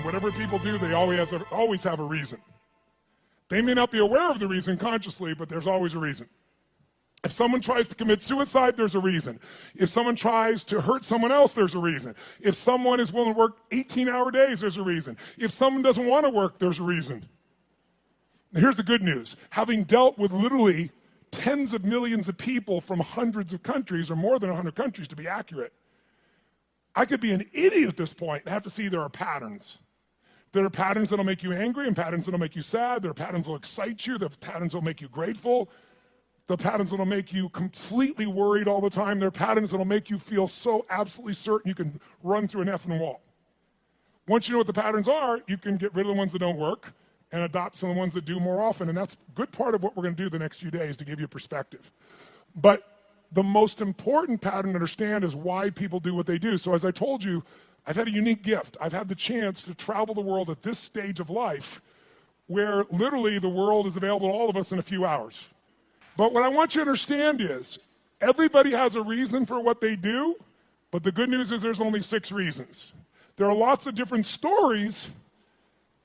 And whatever people do, they always have a reason. They may not be aware of the reason consciously, but there's always a reason. If someone tries to commit suicide, there's a reason. If someone tries to hurt someone else, there's a reason. If someone is willing to work 18-hour days, there's a reason. If someone doesn't want to work, there's a reason. Now, here's the good news. Having dealt with literally tens of millions of people from hundreds of countries, or more than 100 countries to be accurate, I could be an idiot at this point and have to see there are patterns. There are patterns that'll make you angry and patterns that'll make you sad. There are patterns that'll excite you. There are patterns that'll make you grateful. There are patterns that'll make you completely worried all the time. There are patterns that'll make you feel so absolutely certain you can run through an effing wall. Once you know what the patterns are, you can get rid of the ones that don't work and adopt some of the ones that do more often. And that's a good part of what we're going to do the next few days to give you perspective. But the most important pattern to understand is why people do what they do. So as I told you, I've had a unique gift. I've had the chance to travel the world at this stage of life where literally the world is available to all of us in a few hours. But what I want you to understand is everybody has a reason for what they do, but the good news is there's only 6 reasons. There are lots of different stories,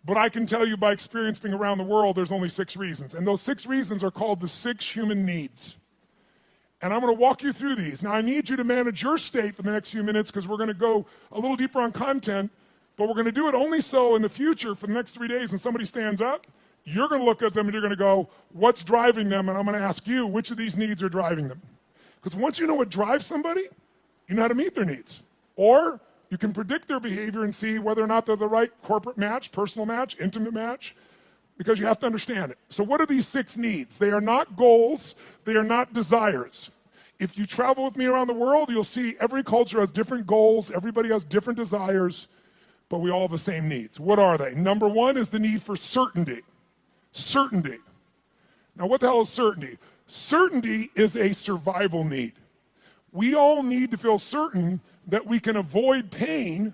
but I can tell you by experience being around the world, there's only 6 reasons. And those 6 reasons are called the 6 human needs. And I'm going to walk you through these. Now, I need you to manage your state for the next few minutes because we're going to go a little deeper on content, but we're going to do it only so in the future for the next 3 days when somebody stands up, you're going to look at them and you're going to go, what's driving them? And I'm going to ask you, which of these needs are driving them? Because once you know what drives somebody, you know how to meet their needs. Or you can predict their behavior and see whether or not they're the right corporate match, personal match, intimate match, because you have to understand it. So what are these 6 needs? They are not goals. They are not desires. If you travel with me around the world, you'll see every culture has different goals. Everybody has different desires, but we all have the same needs. What are they? Number 1 is the need for certainty. Certainty. Now, what the hell is certainty? Certainty is a survival need. We all need to feel certain that we can avoid pain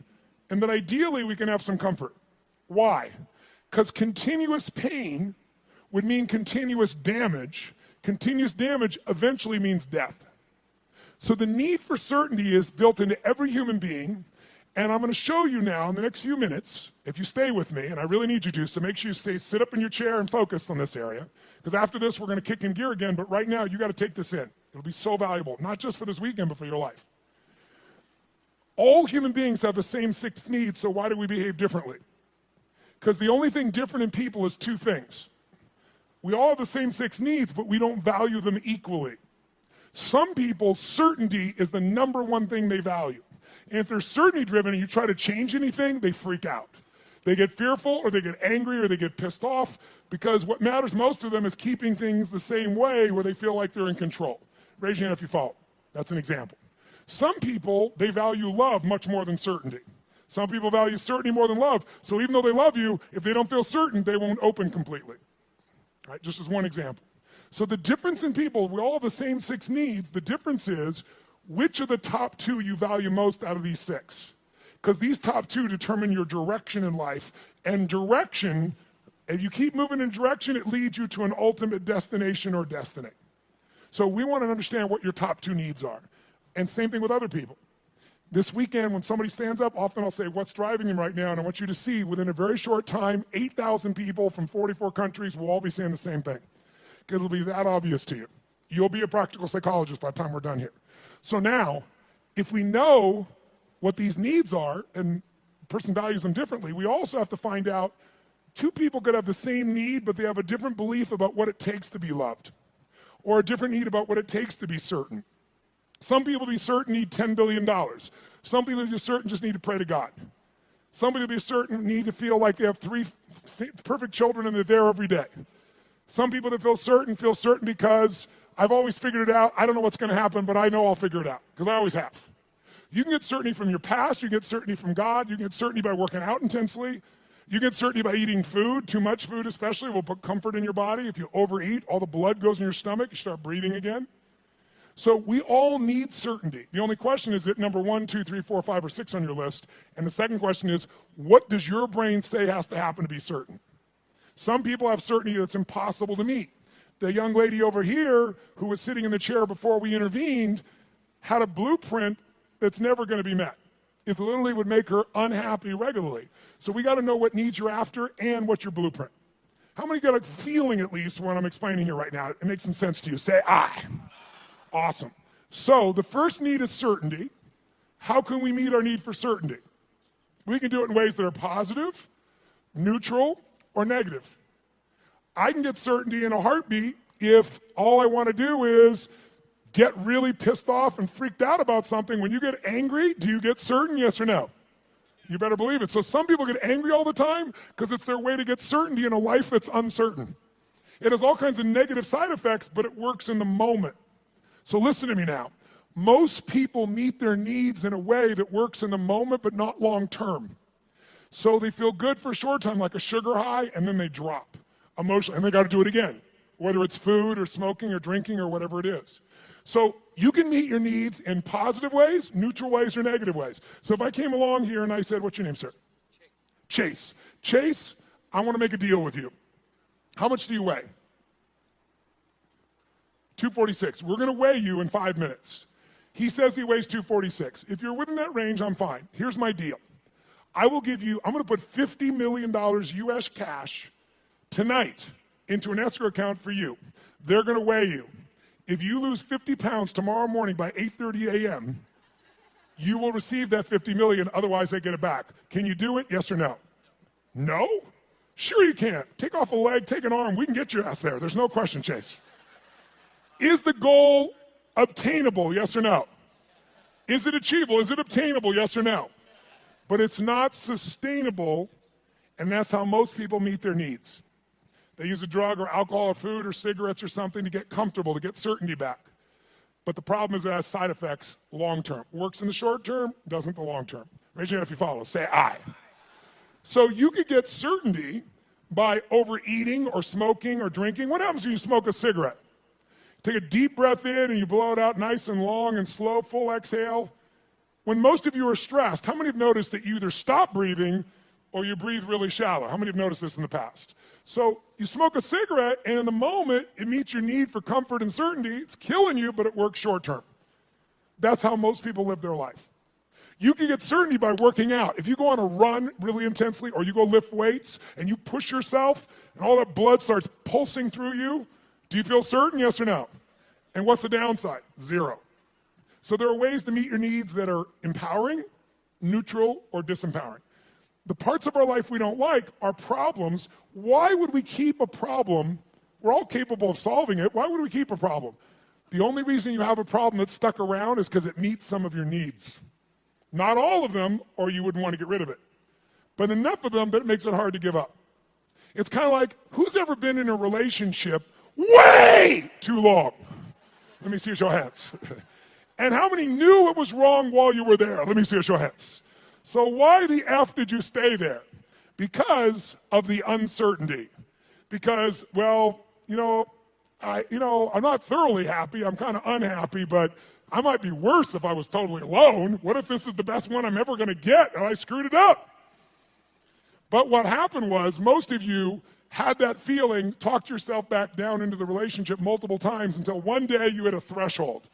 and that ideally we can have some comfort. Why? Because continuous pain would mean continuous damage. Continuous damage eventually means death. So the need for certainty is built into every human being, and I'm going to show you now in the next few minutes, if you stay with me, and I really need you to, so make sure you sit up in your chair and focus on this area, because after this we're going to kick in gear again, but right now you got to take this in. It'll be so valuable, not just for this weekend, but for your life. All human beings have the same 6 needs, so why do we behave differently? Because the only thing different in people is 2 things. We all have the same 6 needs, but we don't value them equally. Some people, certainty is the number 1 thing they value. And if they're certainty driven and you try to change anything, they freak out. They get fearful or they get angry or they get pissed off because what matters most to them is keeping things the same way where they feel like they're in control. Raise your hand if you follow. That's an example. Some people, they value love much more than certainty. Some people value certainty more than love. So even though they love you, if they don't feel certain, they won't open completely. All right, just as one example. So the difference in people, we all have the same 6 needs. The difference is which of the top 2 you value most out of these 6. Because these top 2 determine your direction in life. And direction, if you keep moving in direction, it leads you to an ultimate destination or destiny. So we want to understand what your top 2 needs are. And same thing with other people. This weekend, when somebody stands up, often I'll say, what's driving him right now? And I want you to see, within a very short time, 8,000 people from 44 countries will all be saying the same thing. Because it'll be that obvious to you. You'll be a practical psychologist by the time we're done here. So now, if we know what these needs are, and a person values them differently, we also have to find out 2 people could have the same need, but they have a different belief about what it takes to be loved. Or a different need about what it takes to be certain. Some people to be certain need $10 billion. Some people to be certain just need to pray to God. Some people to be certain need to feel like they have 3 perfect children and they're there every day. Some people that feel certain because I've always figured it out. I don't know what's going to happen, but I know I'll figure it out because I always have. You can get certainty from your past. You can get certainty from God. You can get certainty by working out intensely. You can get certainty by eating food. Too much food especially will put comfort in your body. If you overeat, all the blood goes in your stomach. You start breathing again. So we all need certainty. The only question is, number 1, 2, 3, 4, 5, or 6 on your list? And the second question is, what does your brain say has to happen to be certain? Some people have certainty that's impossible to meet. The young lady over here who was sitting in the chair before we intervened had a blueprint that's never going to be met. It literally would make her unhappy regularly. So we got to know what needs you're after and what's your blueprint. How many got a feeling at least when I'm explaining here right now? It makes some sense to you. Say I. Awesome. So the first need is certainty. How can we meet our need for certainty? We can do it in ways that are positive, neutral, or negative. I can get certainty in a heartbeat if all I want to do is get really pissed off and freaked out about something. When you get angry, do you get certain, yes or no? You better believe it. So some people get angry all the time because it's their way to get certainty in a life that's uncertain. It has all kinds of negative side effects, but it works in the moment. So listen to me now. Most people meet their needs in a way that works in the moment, but not long term. So they feel good for a short time, like a sugar high, and then they drop emotionally, and they got to do it again, whether it's food or smoking or drinking or whatever it is. So you can meet your needs in positive ways, neutral ways, or negative ways. So if I came along here and I said, what's your name, sir? Chase. Chase, I want to make a deal with you. How much do you weigh? 246. We're going to weigh you in 5 minutes. He says he weighs 246. If you're within that range, I'm fine. Here's my deal. I'm going to put $50 million US cash tonight into an escrow account for you. They're going to weigh you. If you lose 50 pounds tomorrow morning by 8:30 a.m., you will receive that 50 million, otherwise they get it back. Can you do it, yes or no? No? Sure you can. Take off a leg, take an arm, we can get your ass there. There's no question, Chase. Is the goal obtainable, yes or no? Is it achievable? Is it obtainable, yes or no? But it's not sustainable, and that's how most people meet their needs. They use a drug or alcohol or food or cigarettes or something to get comfortable, to get certainty back. But the problem is it has side effects long term. Works in the short term, doesn't the long term. Raise your hand if you follow. Say I. So you could get certainty by overeating or smoking or drinking. What happens when you smoke a cigarette? Take a deep breath in and you blow it out nice and long and slow, full exhale. When most of you are stressed, how many have noticed that you either stop breathing or you breathe really shallow? How many have noticed this in the past? So you smoke a cigarette, and in the moment, it meets your need for comfort and certainty. It's killing you, but it works short term. That's how most people live their life. You can get certainty by working out. If you go on a run really intensely, or you go lift weights, and you push yourself, and all that blood starts pulsing through you, do you feel certain, yes or no? And what's the downside? Zero. So there are ways to meet your needs that are empowering, neutral, or disempowering. The parts of our life we don't like are problems. Why would we keep a problem? We're all capable of solving it. Why would we keep a problem? The only reason you have a problem that's stuck around is because it meets some of your needs. Not all of them, or you wouldn't want to get rid of it. But enough of them that it makes it hard to give up. It's kind of like, who's ever been in a relationship way too long? Let me see your show of hands. And how many knew it was wrong while you were there? Let me see your show of hands. So why the F did you stay there? Because of the uncertainty. Because, well, I'm not thoroughly happy. I'm kind of unhappy, but I might be worse if I was totally alone. What if this is the best one I'm ever going to get and I screwed it up? But what happened was most of you had that feeling, talked yourself back down into the relationship multiple times until one day you hit a threshold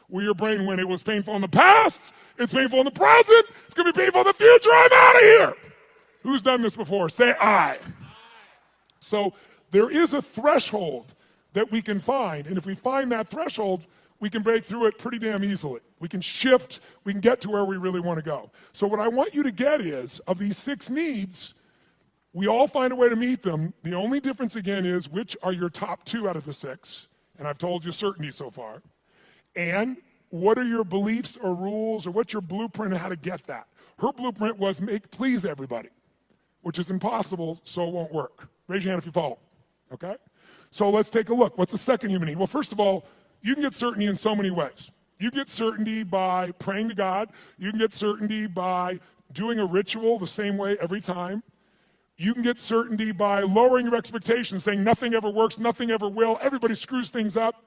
where your brain went, it was painful in the past, it's painful in the present, it's going to be painful in the future, I'm out of here. Who's done this before? Say I. So there is a threshold that we can find, and if we find that threshold, we can break through it pretty damn easily. We can shift, we can get to where we really want to go. So what I want you to get is, of these 6 needs, we all find a way to meet them. The only difference, again, is which are your top 2 out of the 6, and I've told you certainty so far. And what are your beliefs or rules, or what's your blueprint on how to get that? Her blueprint was please everybody, which is impossible, so it won't work. Raise your hand if you follow, okay? So let's take a look. What's the second human need? Well, first of all, you can get certainty in so many ways. You get certainty by praying to God. You can get certainty by doing a ritual the same way every time. You can get certainty by lowering your expectations, saying nothing ever works, nothing ever will, everybody screws things up.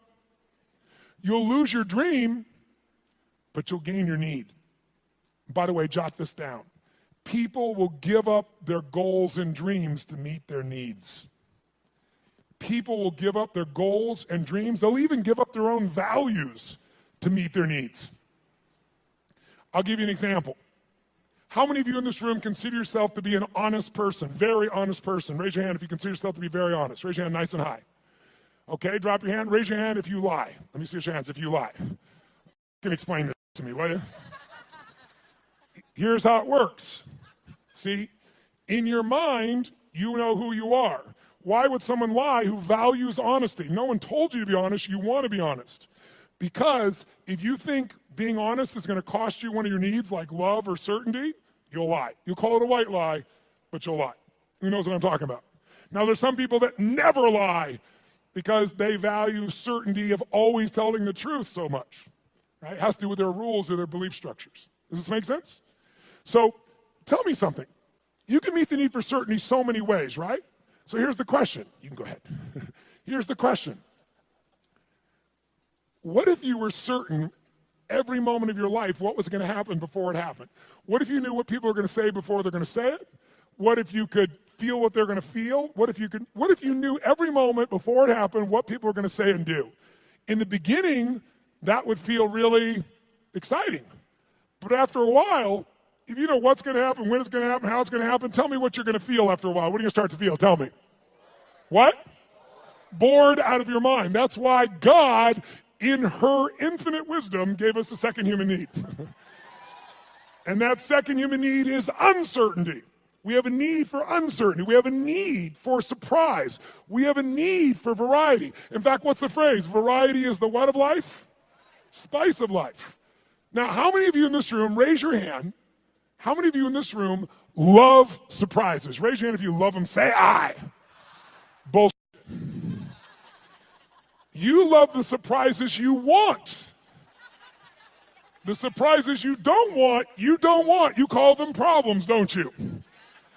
You'll lose your dream, but you'll gain your need. By the way, jot this down. People will give up their goals and dreams to meet their needs. People will give up their goals and dreams. They'll even give up their own values to meet their needs. I'll give you an example. How many of you in this room consider yourself to be an honest person, very honest person? Raise your hand if you consider yourself to be very honest. Raise your hand nice and high. Okay, drop your hand. Raise your hand if you lie. Let me see your hands if you lie. You can explain this to me, will you? Here's how it works. See, in your mind, you know who you are. Why would someone lie who values honesty? No one told you to be honest. You want to be honest. Because if you think being honest is going to cost you one of your needs like love or certainty, you'll lie. You'll call it a white lie, but you'll lie. Who knows what I'm talking about? Now, there's some people that never lie because they value certainty of always telling the truth so much. Right? It has to do with their rules or their belief structures. Does this make sense? So tell me something. You can meet the need for certainty so many ways, right? So here's the question. You can go ahead. Here's the question. What if you were certain every moment of your life what was going to happen before it happened? What if you knew what people are going to say before they're going to say it? What if you could feel what they're going to feel? What if you knew every moment before it happened what people are going to say and do? In the beginning, that would feel really exciting. But after a while, if you know what's going to happen, when it's going to happen, how it's going to happen, tell me what you're going to feel after a while. What are you going to start to feel? Tell me. What? Bored out of your mind. That's why God, in her infinite wisdom, gave us a second human need. And that second human need is uncertainty. We have a need for uncertainty. We have a need for surprise. We have a need for variety. In fact, what's the phrase? Variety is the what of life? Spice of life. Now, how many of you in this room, raise your hand, how many of you in this room love surprises? Raise your hand if you love them. Say I. Bullshit. You love the surprises you want. The surprises you don't want, you don't want. You call them problems, don't you?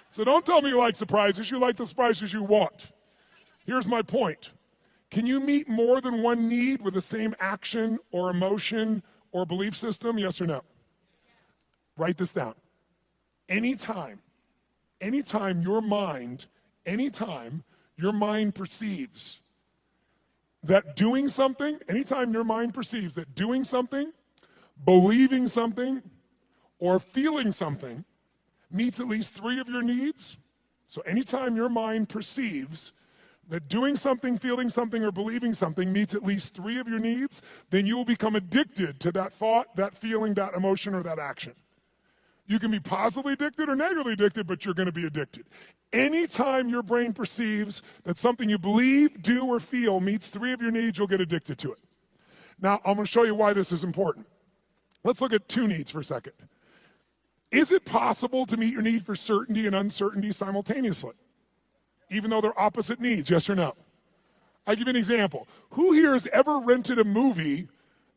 So don't tell me you like surprises. You like the surprises you want. Here's my point. Can you meet more than one need with the same action or emotion or belief system? Yes or no? Write this down. Anytime your mind perceives that doing something, anytime your mind perceives that doing something, believing something, or feeling something meets at least 3 of your needs, so anytime your mind perceives that doing something, feeling something, or believing something meets at least 3 of your needs, then you will become addicted to that thought, that feeling, that emotion, or that action. You can be positively addicted or negatively addicted, but you're going to be addicted. Anytime your brain perceives that something you believe, do, or feel meets 3 of your needs, you'll get addicted to it. Now, I'm going to show you why this is important. Let's look at 2 needs for a second. Is it possible to meet your need for certainty and uncertainty simultaneously, even though they're opposite needs? Yes or no? I'll give you an example. Who here has ever rented a movie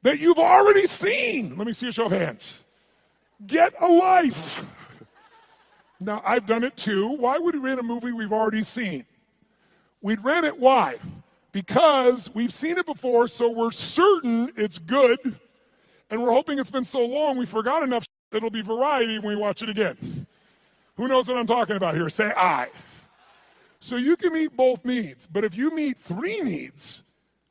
that you've already seen? Let me see a show of hands. Get a life. Now, I've done it too. Why would we rent a movie we've already seen? We'd rent it, why? Because we've seen it before, so we're certain it's good, and we're hoping it's been so long we forgot enough it'll be variety when we watch it again. Who knows what I'm talking about here? Say I. So you can meet both needs, but if you meet 3 needs,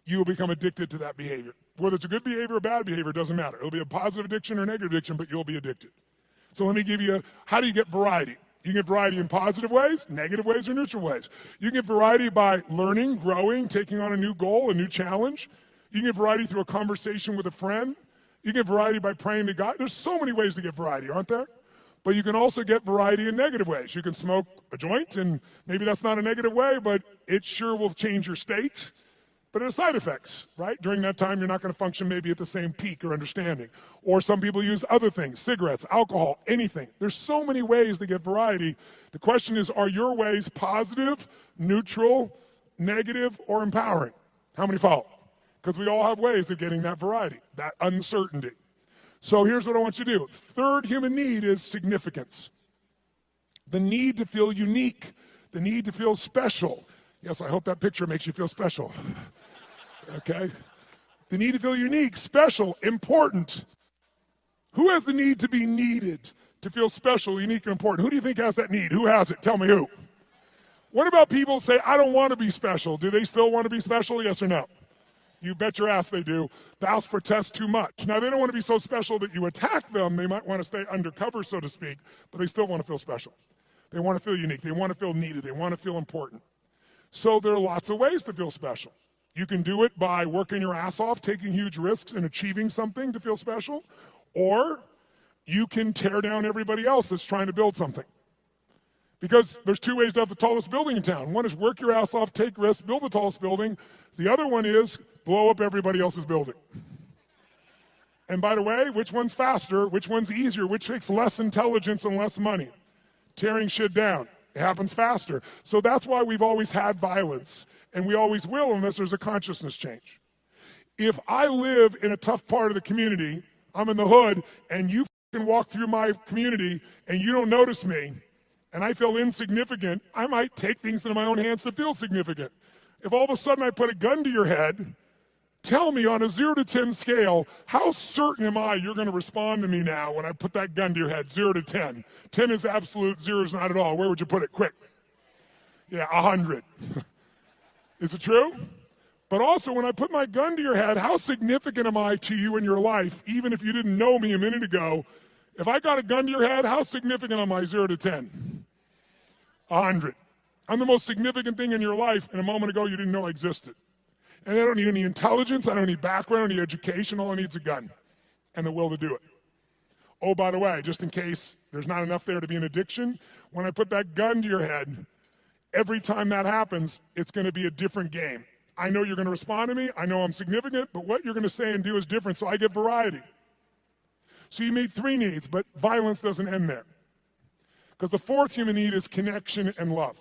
you'll become addicted to that behavior. Whether it's a good behavior or bad behavior, doesn't matter. It'll be a positive addiction or negative addiction, but you'll be addicted. So let me give you how do you get variety? You can get variety in positive ways, negative ways, or neutral ways. You can get variety by learning, growing, taking on a new goal, a new challenge. You can get variety through a conversation with a friend. You can get variety by praying to God. There's so many ways to get variety, aren't there? But you can also get variety in negative ways. You can smoke a joint, and maybe that's not a negative way, but it sure will change your state. But it has side effects, right? During that time, you're not going to function maybe at the same peak or understanding. Or some people use other things, cigarettes, alcohol, anything. There's so many ways to get variety. The question is, are your ways positive, neutral, negative, or empowering? How many follow? Because we all have ways of getting that variety, that uncertainty. So here's what I want you to do. 3rd human need is significance. The need to feel unique, the need to feel special. Yes, I hope that picture makes you feel special. Okay? The need to feel unique, special, important. Who has the need to be needed, to feel special, unique, and important? Who do you think has that need? Who has it? Tell me who. What about people who say, I don't want to be special? Do they still want to be special? Yes or no? You bet your ass they do. Thous protest too much. Now, they don't want to be so special that you attack them. They might want to stay undercover, so to speak, but they still want to feel special. They want to feel unique. They want to feel needed. They want to feel important. So there are lots of ways to feel special. You can do it by working your ass off, taking huge risks and achieving something to feel special, or you can tear down everybody else that's trying to build something. Because there's two ways to have the tallest building in town. One is work your ass off, take risks, build the tallest building. The other one is blow up everybody else's building. And by the way, which one's faster? Which one's easier? Which takes less intelligence and less money? Tearing shit down. It happens faster. So that's why we've always had violence, and we always will unless there's a consciousness change. If I live in a tough part of the community, I'm in the hood, and you can walk through my community and you don't notice me, and I feel insignificant, I might take things into my own hands to feel significant. If all of a sudden I put a gun to your head, tell me on a 0 to 10 scale, how certain am I you're going to respond to me now when I put that gun to your head, 0 to 10? 10 is absolute, 0 is not at all. Where would you put it? Quick. Yeah, 100. Is it true? But also, when I put my gun to your head, how significant am I to you in your life, even if you didn't know me a minute ago? If I got a gun to your head, how significant am I, 0 to 10? 100. I'm the most significant thing in your life, and a moment ago you didn't know I existed. And I don't need any intelligence, I don't need background, I don't need education, all I need is a gun and the will to do it. Oh, by the way, just in case there's not enough there to be an addiction, when I put that gun to your head, every time that happens, it's going to be a different game. I know you're going to respond to me, I know I'm significant, but what you're going to say and do is different, so I get variety. So you meet 3 needs, but violence doesn't end there. Because the 4th human need is connection and love.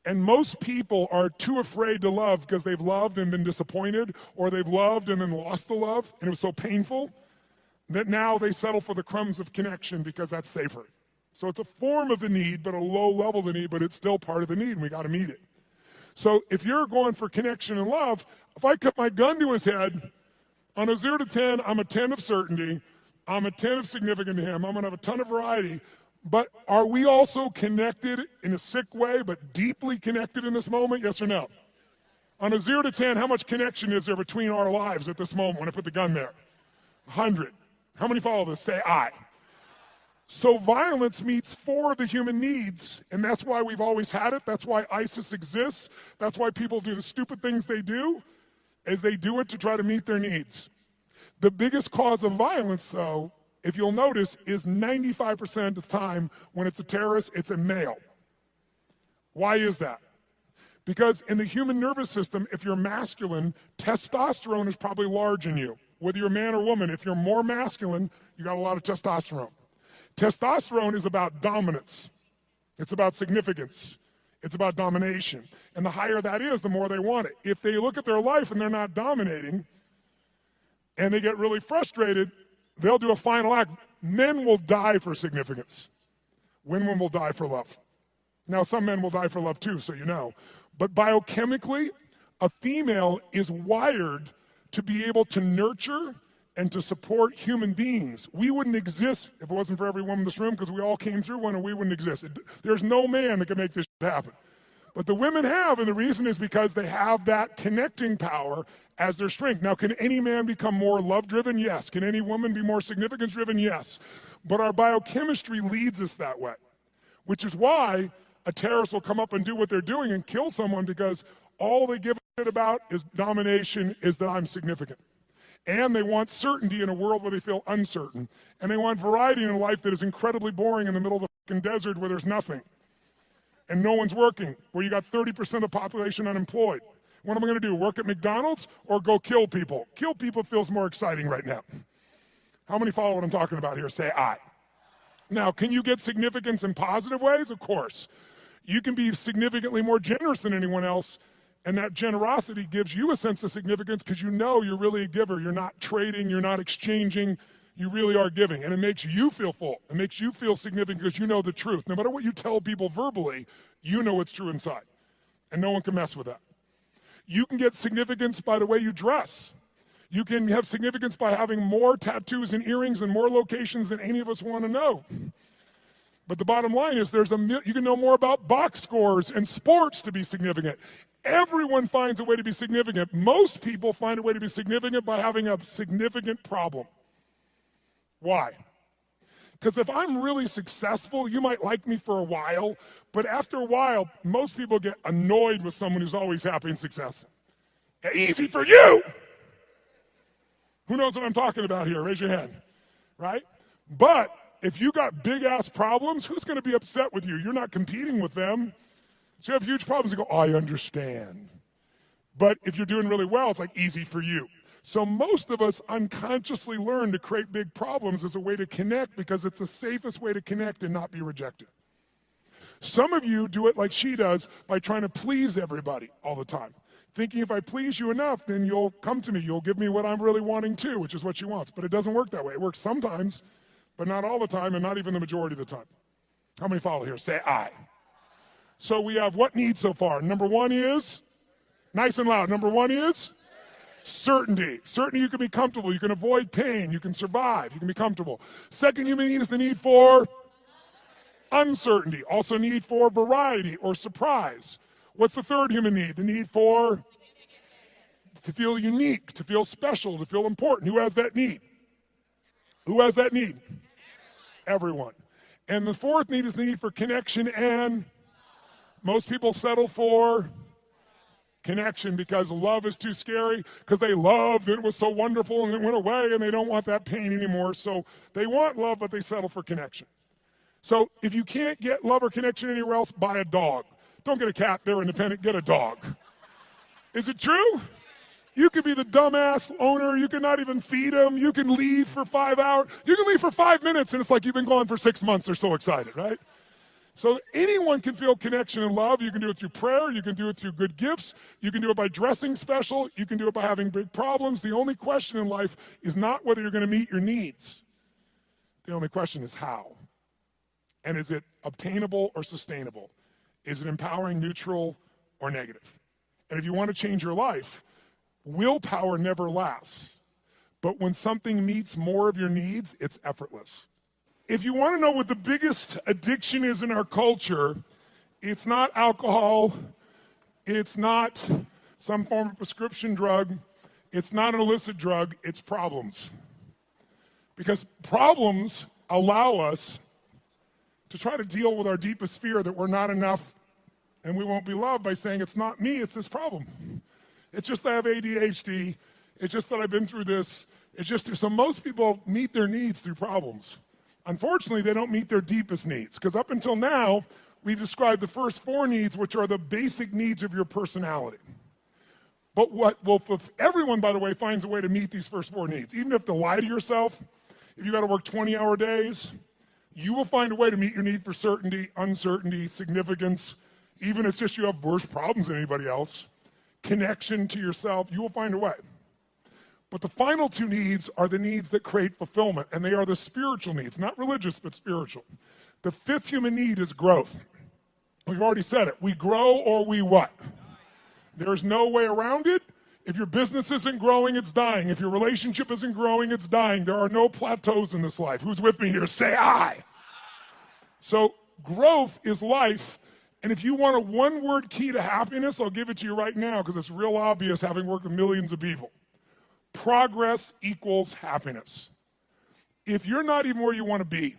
And most people are too afraid to love because they've loved and been disappointed, or they've loved and then lost the love, and it was so painful that now they settle for the crumbs of connection because that's safer. So it's a form of the need, but a low level of the need, but it's still part of the need, and we got to meet it. So if you're going for connection and love, if I cut my gun to his head, on a 0 to 10, I'm a 10 of certainty, I'm a 10 of significant to him, I'm going to have a ton of variety. But are we also connected in a sick way, but deeply connected in this moment? Yes or no? On a 0 to 10, how much connection is there between our lives at this moment when I put the gun there? 100. How many follow this? Say I. So violence meets 4 of the human needs, and that's why we've always had it. That's why ISIS exists. That's why people do the stupid things they do, is they do it to try to meet their needs. The biggest cause of violence, though, if you'll notice, is 95% of the time when it's a terrorist, it's a male. Why is that? Because in the human nervous system, if you're masculine, testosterone is probably large in you. Whether you're a man or woman, if you're more masculine, you got a lot of testosterone. Testosterone is about dominance. It's about significance. It's about domination. And the higher that is, the more they want it. If they look at their life and they're not dominating, and they get really frustrated, they'll do a final act. Men will die for significance. Women will die for love. Now, some men will die for love too, so you know. But biochemically, a female is wired to be able to nurture and to support human beings. We wouldn't exist if it wasn't for every woman in this room, because we all came through one and we wouldn't exist. There's no man that can make this happen. But the women have, and the reason is because they have that connecting power as their strength. Now, can any man become more love-driven? Yes. Can any woman be more significance-driven? Yes. But our biochemistry leads us that way, which is why a terrorist will come up and do what they're doing and kill someone, because all they give a shit about is domination, is that I'm significant. And they want certainty in a world where they feel uncertain. And they want variety in a life that is incredibly boring in the middle of the fucking desert where there's nothing. And no one's working, where you got 30% of the population unemployed. What am I going to do, work at McDonald's or go kill people? Kill people feels more exciting right now. How many follow what I'm talking about here? Say I. Now, can you get significance in positive ways? Of course. You can be significantly more generous than anyone else, and that generosity gives you a sense of significance because you know you're really a giver. You're not trading, you're not exchanging, you really are giving. And it makes you feel full. It makes you feel significant because you know the truth. No matter what you tell people verbally, you know what's true inside. And no one can mess with that. You can get significance by the way you dress. You can have significance by having more tattoos and earrings in more locations than any of us want to know. But the bottom line is you can know more about box scores and sports to be significant. Everyone finds a way to be significant. Most people find a way to be significant by having a significant problem. Why? Because if I'm really successful, you might like me for a while, but after a while, most people get annoyed with someone who's always happy and successful. Easy for you! Who knows what I'm talking about here? Raise your hand, right? But if you got big-ass problems, who's going to be upset with you? You're not competing with them. So you have huge problems, you go, oh, I understand. But if you're doing really well, it's like easy for you. So most of us unconsciously learn to create big problems as a way to connect because it's the safest way to connect and not be rejected. Some of you do it like she does by trying to please everybody all the time. Thinking if I please you enough, then you'll come to me. You'll give me what I'm really wanting too, which is what she wants. But it doesn't work that way. It works sometimes, but not all the time and not even the majority of the time. How many follow here? Say I. So we have what needs so far? Number one is, nice and loud, number one is certainty. Certainty you can be comfortable. You can avoid pain. You can survive. You can be comfortable. Second human need is the need for uncertainty. Also need for variety or surprise. What's the third human need? The need for to feel unique, to feel special, to feel important. Who has that need? Who has that need? Everyone. And the fourth need is the need for connection, and most people settle for connection because love is too scary, because they loved and it was so wonderful and it went away and they don't want that pain anymore. So they want love, but they settle for connection. So if you can't get love or connection anywhere else, buy a dog. Don't get a cat, they're independent, get a dog. Is it true? You could be the dumbass owner, you can not even feed them, you can leave for 5 hours, you can leave for 5 minutes and it's like you've been gone for 6 months, they're so excited, right? So anyone can feel connection and love. You can do it through prayer, you can do it through good gifts, you can do it by dressing special, you can do it by having big problems. The only question in life is not whether you're gonna meet your needs. The only question is how. And is it obtainable or sustainable? Is it empowering, neutral, or negative? And if you want to change your life, willpower never lasts. But when something meets more of your needs, it's effortless. If you want to know what the biggest addiction is in our culture, it's not alcohol, it's not some form of prescription drug, it's not an illicit drug, it's problems. Because problems allow us to try to deal with our deepest fear that we're not enough and we won't be loved by saying, it's not me, it's this problem. It's just that I have ADHD, it's just that I've been through this, so most people meet their needs through problems. Unfortunately, they don't meet their deepest needs, because up until now, we've described the first 4 needs, which are the basic needs of your personality. But everyone, by the way, finds a way to meet these first 4 needs. Even if you have to lie to yourself, if you got to work 20-hour days, you will find a way to meet your need for certainty, uncertainty, significance, even if it's just you have worse problems than anybody else, connection to yourself, you will find a way. But the final 2 needs are the needs that create fulfillment, and they are the spiritual needs, not religious, but spiritual. The 5th human need is growth. We've already said it. We grow or we what? There's no way around it. If your business isn't growing, it's dying. If your relationship isn't growing, it's dying. There are no plateaus in this life. Who's with me here? Say I. So growth is life. And if you want a one-word key to happiness, I'll give it to you right now because it's real obvious having worked with millions of people. Progress equals happiness. If you're not even where you want to be,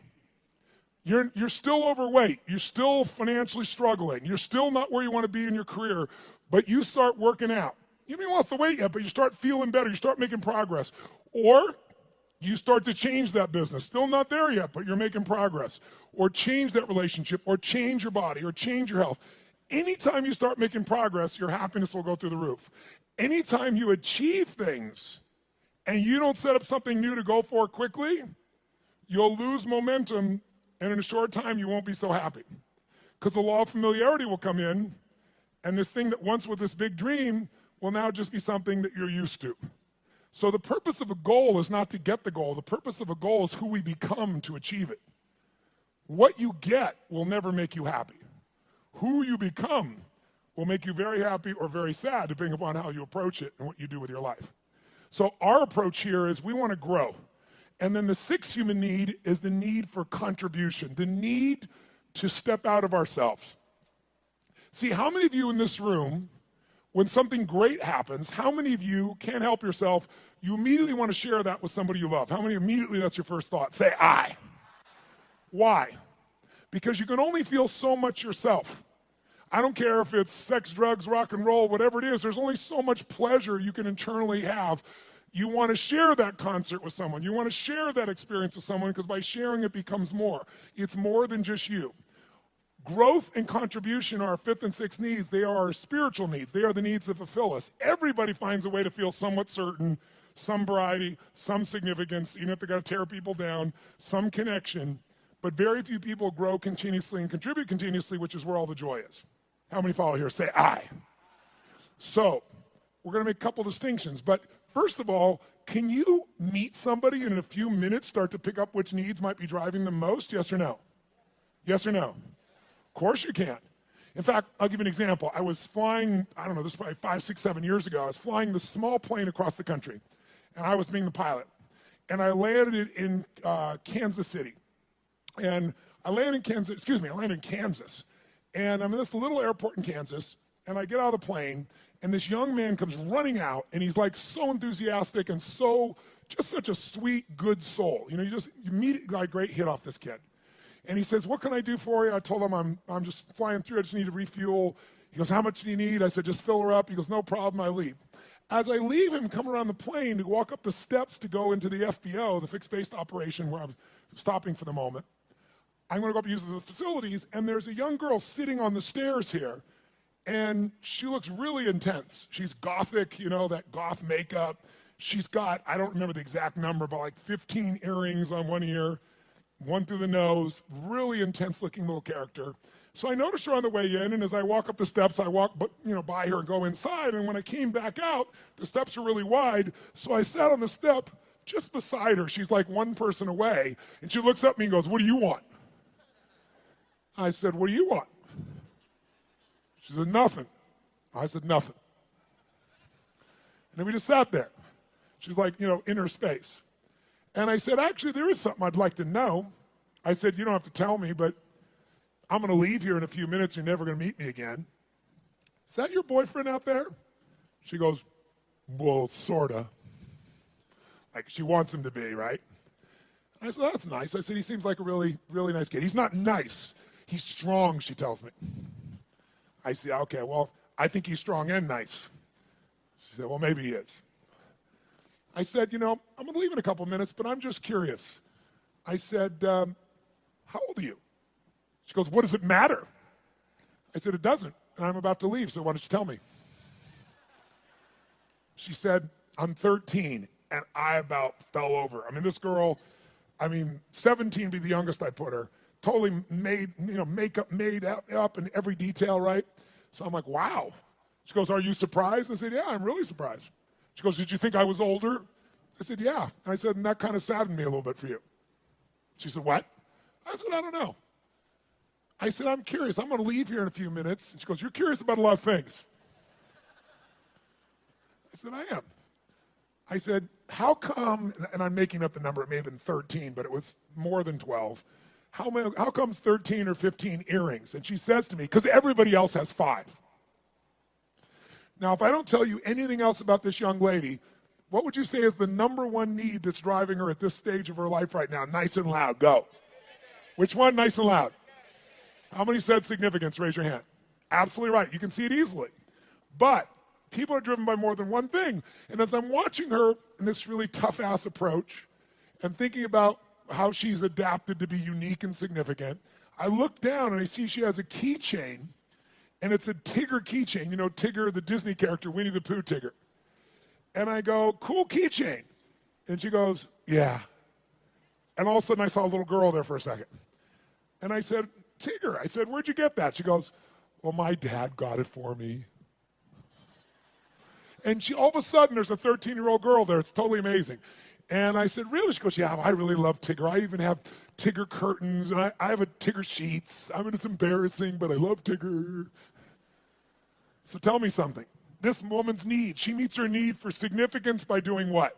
you're still overweight, you're still financially struggling, you're still not where you want to be in your career, but you start working out. You haven't lost the weight yet, but you start feeling better, you start making progress. Or you start to change that business. Still not there yet, but you're making progress. Or change that relationship, or change your body, or change your health. Anytime you start making progress, your happiness will go through the roof. Anytime you achieve things and you don't set up something new to go for quickly, you'll lose momentum, and in a short time you won't be so happy. Because the law of familiarity will come in, and this thing that once was this big dream will now just be something that you're used to. So the purpose of a goal is not to get the goal. The purpose of a goal is who we become to achieve it. What you get will never make you happy. Who you become will make you very happy or very sad, depending upon how you approach it and what you do with your life. So our approach here is we want to grow. And then the sixth human need is the need for contribution, the need to step out of ourselves. See, how many of you in this room, when something great happens, how many of you can't help yourself, you immediately want to share that with somebody you love? How many immediately that's your first thought? Say, I. Why? Because you can only feel so much yourself. I don't care if it's sex, drugs, rock and roll, whatever it is, there's only so much pleasure you can internally have. You want to share that concert with someone. You want to share that experience with someone because by sharing it becomes more. It's more than just you. Growth and contribution are our fifth and sixth needs. They are our spiritual needs. They are the needs that fulfill us. Everybody finds a way to feel somewhat certain, some variety, some significance, even if they got to tear people down, some connection. But very few people grow continuously and contribute continuously, which is where all the joy is. How many follow here? Say I. So we're going to make a couple distinctions. But first of all, can you meet somebody and in a few minutes start to pick up which needs might be driving them most? Yes or no? Yes or no? Of course you can. In fact, I'll give you an example. I was flying, I don't know, this was probably 5, 6, 7 years ago. I was flying this small plane across the country, and I was being the pilot. And I landed in Kansas City. And I landed in Kansas. And I'm in this little airport in Kansas, and I get out of the plane, and this young man comes running out, and he's like so enthusiastic and so, just such a sweet, good soul. You know, you immediately got a great hit off this kid. And he says, what can I do for you? I told him I'm just flying through. I just need to refuel. He goes, how much do you need? I said, just fill her up. He goes, no problem. I leave. As I leave him, come around the plane to walk up the steps to go into the FBO, the fixed-based operation where I'm stopping for the moment, I'm going to go up and use the facilities, and there's a young girl sitting on the stairs here, and she looks really intense. She's gothic, you know, that goth makeup. She's got, I don't remember the exact number, but like 15 earrings on one ear, one through the nose, really intense-looking little character. So I noticed her on the way in, and as I walk up the steps, I walk by her and go inside, and when I came back out, the steps are really wide, so I sat on the step just beside her. She's like one person away, and she looks at me and goes, what do you want? I said, what do you want? She said, nothing. I said, nothing. And then we just sat there. She's like, inner space. And I said, actually, there is something I'd like to know. I said, you don't have to tell me, but I'm going to leave here in a few minutes. You're never going to meet me again. Is that your boyfriend out there? She goes, well, sort of. Like she wants him to be, right? I said, that's nice. I said, he seems like a really, really nice kid. He's not nice. He's strong, she tells me. I said, okay, well, I think he's strong and nice. She said, well, maybe he is. I said, I'm going to leave in a couple minutes, but I'm just curious. I said, how old are you? She goes, what does it matter? I said, it doesn't, and I'm about to leave, so why don't you tell me? She said, I'm 13, and I about fell over. This girl, 17 would be the youngest I put her. Totally made, makeup made up in every detail, right? So I'm like, wow. She goes, are you surprised? I said, yeah, I'm really surprised. She goes, did you think I was older? I said, yeah. I said, and that kind of saddened me a little bit for you. She said, what? I said, I don't know. I said, I'm curious. I'm going to leave here in a few minutes. And she goes, you're curious about a lot of things. I said, I am. I said, how come, and I'm making up the number, it may have been 13, but it was more than 12. How comes 13 or 15 earrings? And she says to me, because everybody else has 5. Now, if I don't tell you anything else about this young lady, what would you say is the number one need that's driving her at this stage of her life right now? Nice and loud, go. Which one, nice and loud? How many said significance? Raise your hand. Absolutely right. You can see it easily. But people are driven by more than one thing. And as I'm watching her in this really tough-ass approach and thinking about how she's adapted to be unique and significant, I look down and I see she has a keychain, and it's a Tigger keychain. You know Tigger, the Disney character, Winnie the Pooh Tigger. And I go, cool keychain. And she goes, yeah. And all of a sudden I saw a little girl there for a second. And I said, Tigger, I said, where'd you get that? She goes, well, my dad got it for me. And all of a sudden there's a 13-year-old girl there. It's totally amazing. And I said, really? She goes, yeah, I really love Tigger. I even have Tigger curtains, and I have a Tigger sheets. It's embarrassing, but I love Tigger. So tell me something. This woman's need, she meets her need for significance by doing what?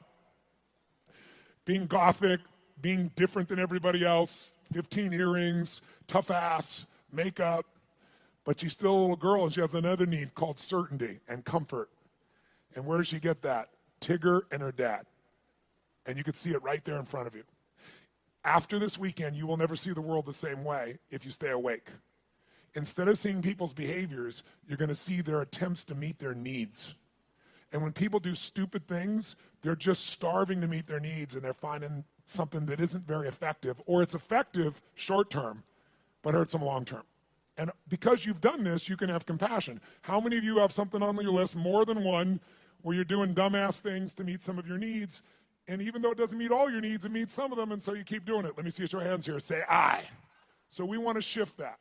being gothic, being different than everybody else, 15 earrings, tough ass, makeup, but she's still a little girl and she has another need called certainty and comfort. And where does she get that? Tigger and her dad. And you can see it right there in front of you. After this weekend, you will never see the world the same way if you stay awake. Instead of seeing people's behaviors, you're going to see their attempts to meet their needs. And when people do stupid things, they're just starving to meet their needs and they're finding something that isn't very effective, or it's effective short term, but hurts them long term. And because you've done this, you can have compassion. How many of you have something on your list, more than one, where you're doing dumbass things to meet some of your needs, and even though it doesn't meet all your needs, it meets some of them, and so you keep doing it? Let me see your hands here. Say, I. So we want to shift that.